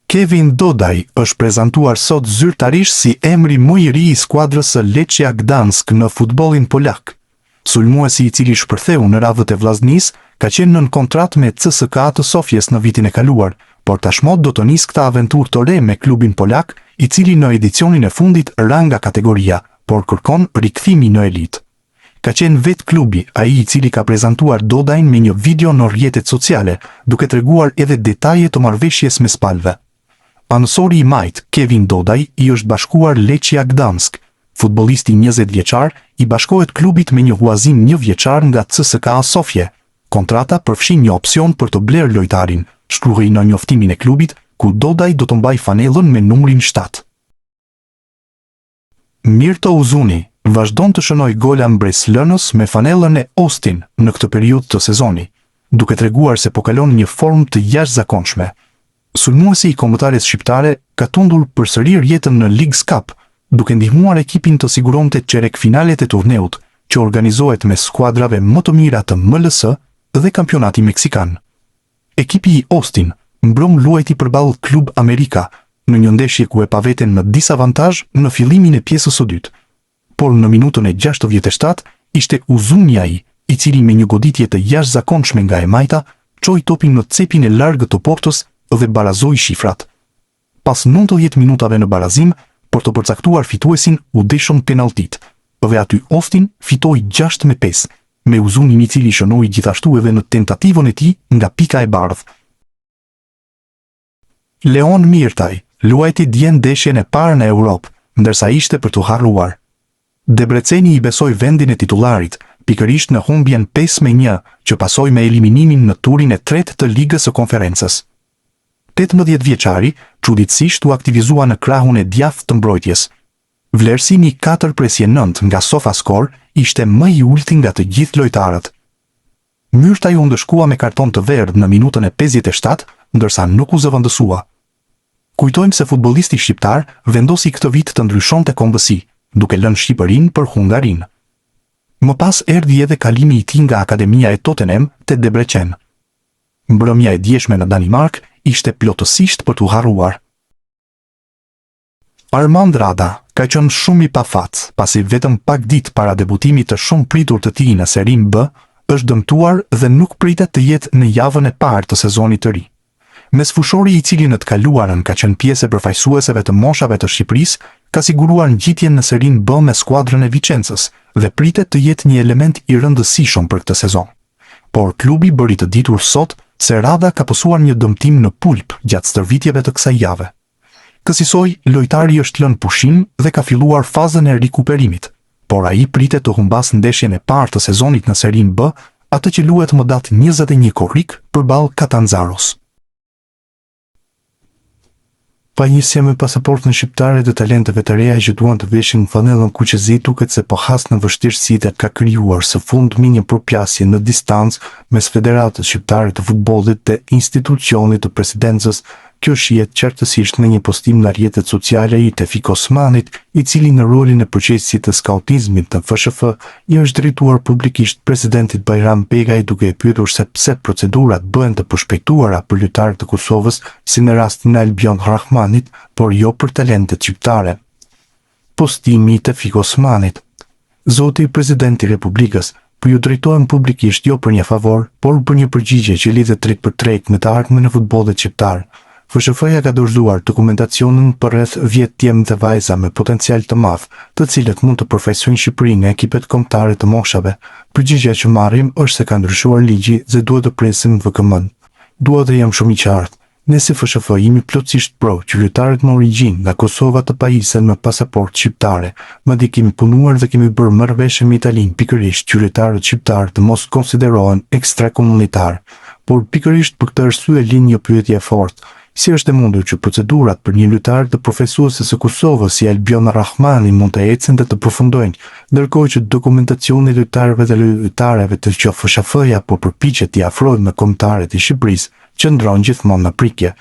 Kevin Dodaj është prezantuar sot zyrtarisht si emri më i ri i skuadrës së Lechia Gdansk në futbollin polak. Sulmuesi i cili shpërtheu në radhët e vllaznisë ka qenë nën kontratë me CSKA të Sofjes në vitin e kaluar, por tashmë do të nisë këtë aventurë të re me klubin polak, i cili në edicionin e fundit ra nga kategoria, por kërkon rikthimi në elitë. Ka qenë vetë klubi ai i cili ka prezantuar Dodajin me një video në rrjetet sociale, duke treguar edhe detaje të marrëveshjes mes palëve. Anësori i majt, Kevin Dodaj, i është bashkuar Lechia Gdansk. Futbollisti 20 vjeçar i bashkohet klubit me një huazim 1 vjeçar nga CSKA Sofje. Kontrata përfshin një opsion për të blerë lojtarin, shkruhej në njoftimin e klubit, ku Dodaj do të mbajë fanellën me numrin 7. Mirto Uzuni vazhdon të shënoj gola mbres lënës me fanellën e Austin në këtë periudhë të sezoni, duke treguar se po kalon një formë të jashtëzakonshme. Sulmuesi i kombëtares shqiptare ka tundur përsëri rjetën në Leagues Cup, duke ndihmuar ekipin të siguronte çerek finalet e turneut, që organizohet me skuadrave më të mira të MLS dhe kampionati meksikan. Ekipi i Austin mbron luajti përballë Klub Amerika në një ndeshje ku e pa veten në disavantazh në fillimin e pjesës së dytë. Por në minutën e 67 ishte Uzuni ai, i cili me një goditje të jashtëzakonshme nga e majta, çoi topin në cepin e largët të portës dhe barazoi shifrat. Pas 90 minutave në barazim, por të përcaktuar fituesin u deshën penaltit, dhe aty Austin fitoi 6-5, me Uzunin i cili shënoi gjithashtu edhe në tentativën e tij nga pika e bardhë. Leon Mirtaj luajti dje ndeshjen e parë në Europë, ndërsa ishte për të harruar. Debreceni i besoi vendin e titullarit, pikërisht në humbjen 5-1, që pasoi me eliminimin në turin e tretë të Ligës së Konferencës. 18 vjeçari, çuditësisht u aktivizua në krahun e djathtë të mbrojtjes. Vlerësimi 4/9 nga SofaScore ishte më i ulti nga të gjithë lojtarët. Mirtaj u ndëshkua me karton të verdh në minutën e 57, ndërsa nuk u zëvendësua. Kujtojmë se futbollisti shqiptar vendosi këtë vit të ndryshonte kombësi, duke lënë Shqipërinë për Hungarinë. Më pas erdhi edhe kalimi i tij nga Akademia e Tottenham te Debrecen. Mbrëmja e djeshme në Danimark ishte plotësisht për t'u harruar. Armand Rada ka qenë shumë i pafat, pasi vetëm pak ditë para debutimit të shumë pritur të tij në Serin B, është dëmtuar dhe nuk pritet të jetë në javën e parë të sezonit të ri. Mesfushori i cili në të kaluarën ka qenë pjesë e përfaqësuesve të moshave të Shqipërisë, ka siguruar ngjitjen në Serin B me skuadrën e Vicencës dhe pritet të jetë një element i rëndësishëm për këtë sezon. Por klubi bëri të ditur sot se Rada ka pësuar një dëmtim në pulp gjatë stërvitjeve të kësaj jave. Kësaj, lojtari është lënë pushim dhe ka filluar fazën e rikuperimit, por ai pritet të humbas ndeshjen e parë të sezonit në Serin B, atë që luhet më datë 21 korrik përballë Catanzaros. Pajisja me pasaportën shqiptare dhe talenteve të reja që duan të veshin fanellën kuqezi duket se po has në vështirësitë ka krijuar së fundmi një përplasje në distancë mes Federatës Shqiptare të Futbollit dhe institucionit të presidencës. Kjo shihet qartësisht në një postim në rrjetet sociale i Tefik Osmanit, i cili në rolin e përgjegjësit të skautizmit të FSHF i është drejtuar publikisht presidentit Bajram Begaj, duke e pyetur se pse procedurat bëhen të përshpejtuara për lojtarët e Kosovës, si në rastin e Albion Rahmanit, por jo për talentet shqiptare. Postimi i Tefik Osmanit. Zoti presidenti i Republikës, po ju drejtohem publikisht jo për një favor, por për një përgjigje që lidhet drejt për drejt me të ardhmen e futbollit shqiptar. FSHF-ja ka dorëzuar dokumentacionin për rreth 10 djemë dhe vajza me potencial të madh, të cilët mund të përfaqësojnë Shqipërinë nga ekipet kombëtare të moshave. Përgjigjja që marrim është se ka ndryshuar ligji dhe duhet të presim VKM-n. Dua të jam shumë i qartë. Ne si FSHF jemi plotësisht pro që lojtarët me origjinë nga Kosova të pajisen me pasaportë shqiptare. Madje kemi punuar dhe kemi bërë marrëveshje me Italinë pikërisht që lojtarët shqiptar të mos konsiderohen ekstrakomunitar. Por pikërisht për këtë arsye lind një pyetje e fortë. Si është e mundur që procedurat për një lojtar të profesuese së Kosovës si Albion Rahmani mund të ecën dhe të përfundojnë, ndërkohë që dokumentacioni i lojtarëve dhe lojtareve të që FSHF-ja po përpiqet t'i afrojë me kombëtarët e Shqipërisë, qëndron gjithmonë në prikje.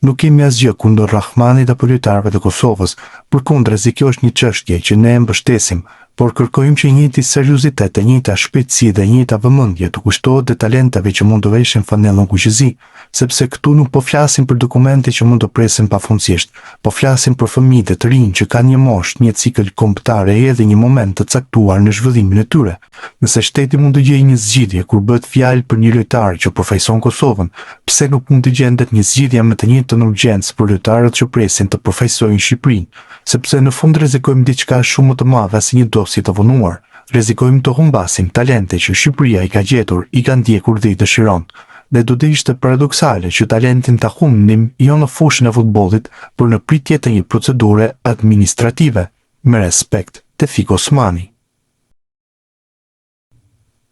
Nuk kemi asgjë kundër Rahmanit apo lojtarëve të Kosovës, përkundrazi kjo është një çështje që ne e mbështesim, por kërkojmë që njëjti seriozitet, njëjta shpejtësi dhe njëjta vëmendje të kushtohet dhe talentave që mund të veshin fanellën kuqezi. sepse këtu nuk po flasim për dokumente që mund të presin pafundësisht, po flasim për fëmijët e të rinj që kanë një moshë, një cikël kombëtare edhe një moment të caktuar në zhvillimin e tyre. Nëse shteti mund të gjejë një zgjidhje kur bëhet fjalë për një lojtar që përfaqëson Kosovën, pse nuk mund të gjendet një zgjidhje me të njëjtën urgjencë për lojtarët që presin të përfaqësojnë Shqipërinë, sepse në fund rrezikojmë diçka shumë më të madhe se një dosje të vonuar. Rrezikojmë të humbasim talente që Shqipëria i ka gjetur, i ka ndjekur dhe i dëshiron. Dhe do të ishte paradoksale që talentin ta humnim jo në fushën e futbollit, por në pritje të një procedure administrative. Me respekt, Tefik Osmani.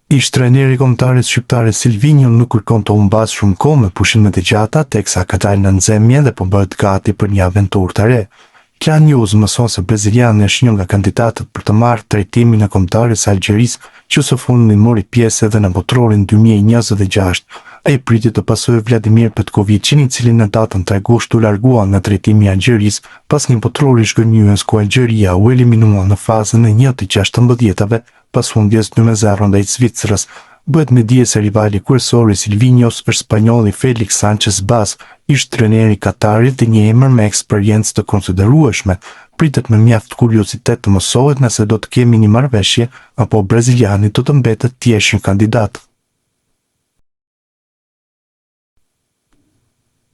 Ish trajneri i kombëtares shqiptare Silvinho nuk kërkon të humbas shumë kohë me pushimet e gjata teksa ka dalë në nxemje dhe po bëhet gati për një aventurë të re. Klan News mëson se braziliani është një nga kandidatët për të marrë trajtimin e kombëtares së Algjerisë, që së fundmi mori pjesë edhe në botrorin 2026. Ai priti të pasojë Vladimir Petkovicin, i cili në datën 3 gusht u largua nga trajtimi i Algjerisë pas një botrori zhgënjyes ku Algjeria u eliminua në fazën e 1/16 pas humbjes 2-0 ndaj Zvicrës. Bëhet me dije se rivali kryesor i Silvinhos është spanjolli Felix Sanchez Bas, ish trajneri i Katarit dhe një emër me eksperiencë të konsiderueshme. Pritet me mjaft kuriozitet të mësohet nëse do të kemi një marrëveshje apo braziliani do të mbetet thjesht një kandidat.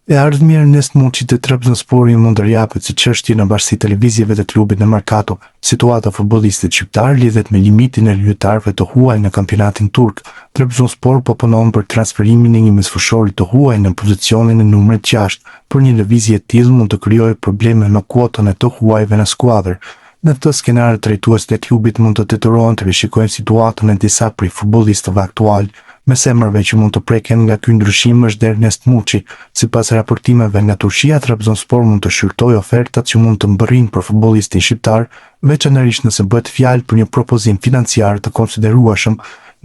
E ardhmja Ernest Muçi të Trabzonspori mund të japet si çështje në bashkësi televizjeve të klubit në Mercato. Situata e futbollistit shqiptar lidhet me limitin e lojtarëve të huaj në kampionatin turk. Trabzonspor po punon për transferimin e një mesfushori të huaj në pozicionin e numrit 6, por një lëvizje e tillë mund të krijojë probleme me kuotën e të huajve në skuadër. Në këtë skenar, drejtuesit e klubit mund të detyrohen të rishikojnë situatën e disa prej futbollistëve aktual. Mes emrave që mund të preken nga ky ndryshim është Ernest Muçi. Sipas raportimeve nga Turqia, Trabzonspor mund të shqyrtojë ofertat që mund të mbërrinë për futbollistin shqiptar, veçanërisht nëse bëhet fjalë për një propozim financiar të konsiderueshëm.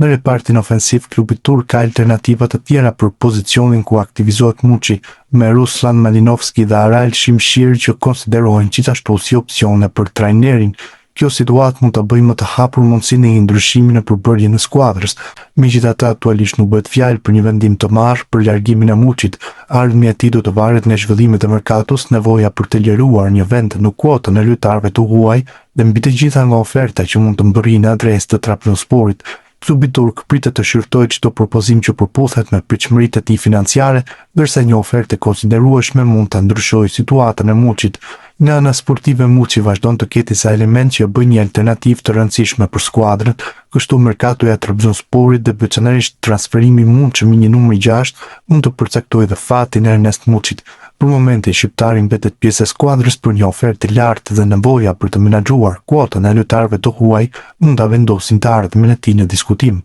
Në repartin ofensiv, klubi turk ka alternativa të tjera për pozicionin ku aktivizohet Muçi, me Ruslan Malinovski dhe Aral Shimshir që konsiderohen gjithashtu si opsione për trajnerin. Kjo situatë mund të bëjë më të hapur mundësinë e një ndryshimi në përbërjen e skuadrës. Megjithatë, aktualisht nuk bëhet fjalë për një vendim të marrë për largimin e Muçit. Ardhmja e tij do të varet nga zhvillimet e merkatos, nevoja për të liruar një vend në kuotën e lojtarëve të huaj dhe mbi të gjitha nga oferta që mund të mbërrijnë adresë të Trabzonsporit. Klubi turk pritet të shqyrtojë çdo propozim që përputhet me pritshmëritë e tij financiare, ndërsa një ofertë e konsiderueshme mund ta ndryshojë situatën e Muçit. Nga ana sportive, Muçi vazhdon të ketë disa elementë që bëjnë një alternativë të rëndësishme për skuadrën, kështu merkatoja e Trabzonsporit dhe veçanërisht transferimi i mundshëm i një numri 6 mund të përcaktojë dhe fatin e Ernest Muçit. Për momentin, shqiptari mbetet pjesë e skuadrës për një ofertë të lartë dhe nevoja për të menaxhuar kuotën e lojtarëve të huaj mund ta vendosin të ardhmen e tij në diskutim.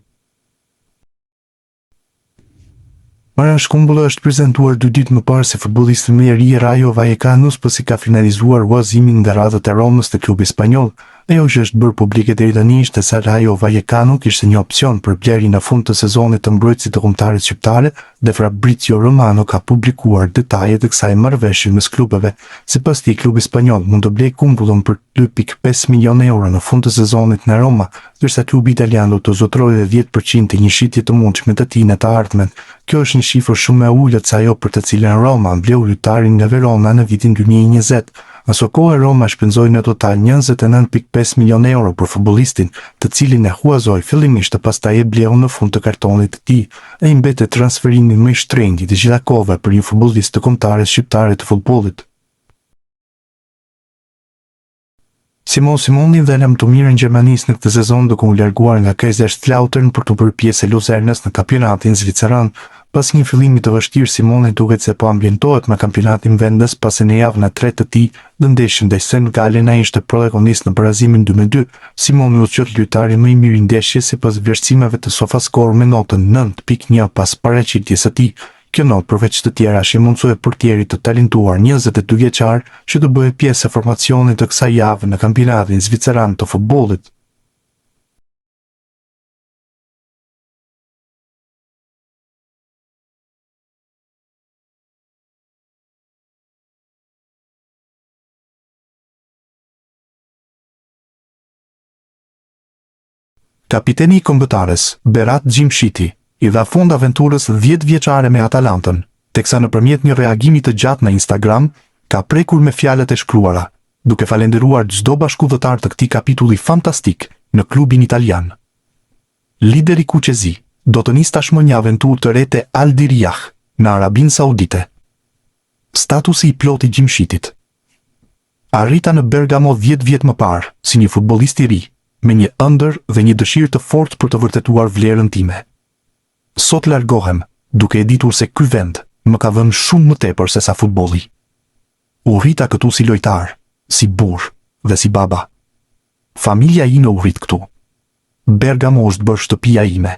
Marian Shkumbulla është prezantuar 2 ditë më parë si futbollisti më i ri i Rayo Vallecano pasi ka finalizuar huazimin nga radhët e Romës të klubit spanjoll. Ajo që është bërë publike deri tani ishte se Rayo Vallecano kishte një opsion për blerjen në fund të sezonit të mbrojtësit të kombëtarit shqiptare dhe Fabrizio Romano ka publikuar detajet e kësaj marrëveshje mes klubeve. Sipas tij, klubi spanjoll mund të blejë Kumbullën për 2.5 milionë euro në fund të sezonit në Roma, ndërsa klubi italian do të zotrojë 10% të një shitje të mundshme të tij në të ardhmen. Kjo është një shifër shumë e ulët se ajo për të cilën Roma mbleu lojtarin nga Verona në vitin 2020. Aso kohë Roma shpenzoi në total 29.5 milionë euro për futbollistin, të cilin e huazoi fillimisht të pastaj e bleu në fund të kartonit të tij. Ai mbetet transferimi më i shtrenjtë të gjitha kohëve për një futbollist të kombëtares shqiptare të futbollit. Simon Simoni dhe lëm të mirën Gjermanisë në këtë sezon duke u larguar nga Kaiserslautern për të bërë pjesë e Luzernës në kampionatin zviceran. Pas një fillimi të vështirë, Simoni duket se po ambientohet me kampionatin vendas pasi në javën e tretë të tij në ndeshjen ndaj Senegalit ai ishte protagonist në barazimin 2-2. Simoni u quajti lojtari më i mirë i ndeshjes sipas vlerësimeve të SofaScore me notën 9.1 pas paraqitjes së tij. Kjo notë përveç të tjera shimonsoi portierit të talentuar 22 vjeçar që të bëhej pjesë e formacionit të kësaj jave në kampionatin zviceran të futbollit. Kapiteni i kombëtares, Berat Gjimshiti, i dha fund aventurës 10 vjeçare me Atalantën. teksa nëpërmjet një reagimi të gjatë në Instagram, ka prekur me fjalët e shkruara, duke falenderuar çdo bashkëdhëtar të këtij kapitulli fantastik në klubin italian. Lideri Kuqezi do të nis tashmë një aventurë të re te Al Diriyah në Arabinë Saudite. Statusi i plot i Gjimshitit. Arrita në Bergamo 10 vjet më parë, si një futbollist i ri, me një ëndër dhe një dëshirë të fortë për të vërtetuar vlerën time. Sot largohem, duke e ditur se ky vend më ka dhënë shumë më tepër se sa futbolli. U rrita këtu si lojtar, si burr dhe si baba. Familja ime u rrit këtu. Bergamo është bërë shtëpia ime,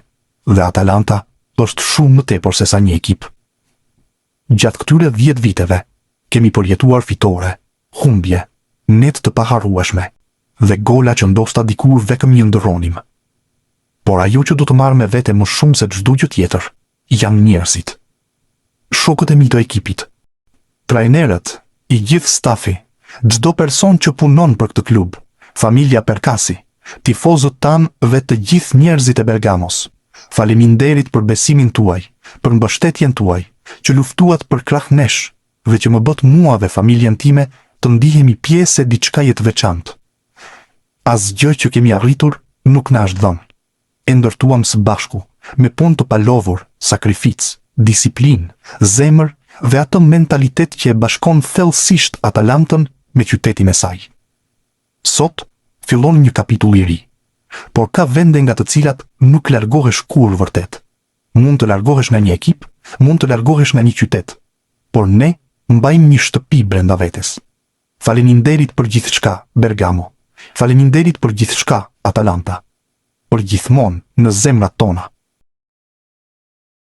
dhe Atalanta është shumë më tepër se sa një ekip. Gjatë këtyre 10 viteve, kemi përjetuar fitore, humbje, net të paharrueshme, dhe gola që ndoshta dikur vetëm një ndërronim. Por ajo që do të marrë me vete më shumë se çdo gjë tjetër, janë njerëzit. Shokët e mi të ekipit, trajnerët, i gjithë stafi, çdo person që punon për këtë klub, familja Perkasi, tifozët tanë dhe të gjithë njerëzit e Bergamos. Faleminderit për besimin tuaj, për mbështetjen tuaj, që luftuat për krah nesh, dhe që më bët mua dhe familjen time të ndihemi pjesë e diçkaje të veçantë. Asgjë që kemi arritur nuk na është dhënë. E ndërtuam së bashku, me punë të palovur, sakrificë, disiplinë, zemër dhe atë mentalitet që e bashkon thellësisht Atalantën me qytetin e saj. Sot fillon një kapitull i ri, por ka vende nga të cilat nuk largohesh kur vërtet. Mund të largohesh nga një ekip, mund të largohesh nga një qytet, por ne mbajmë një shtëpi brenda vetes. Faleminderit për gjithçka, Bergamo. Faleminderit për gjithçka, Atalanta. Për gjithmonë në zemrat tona.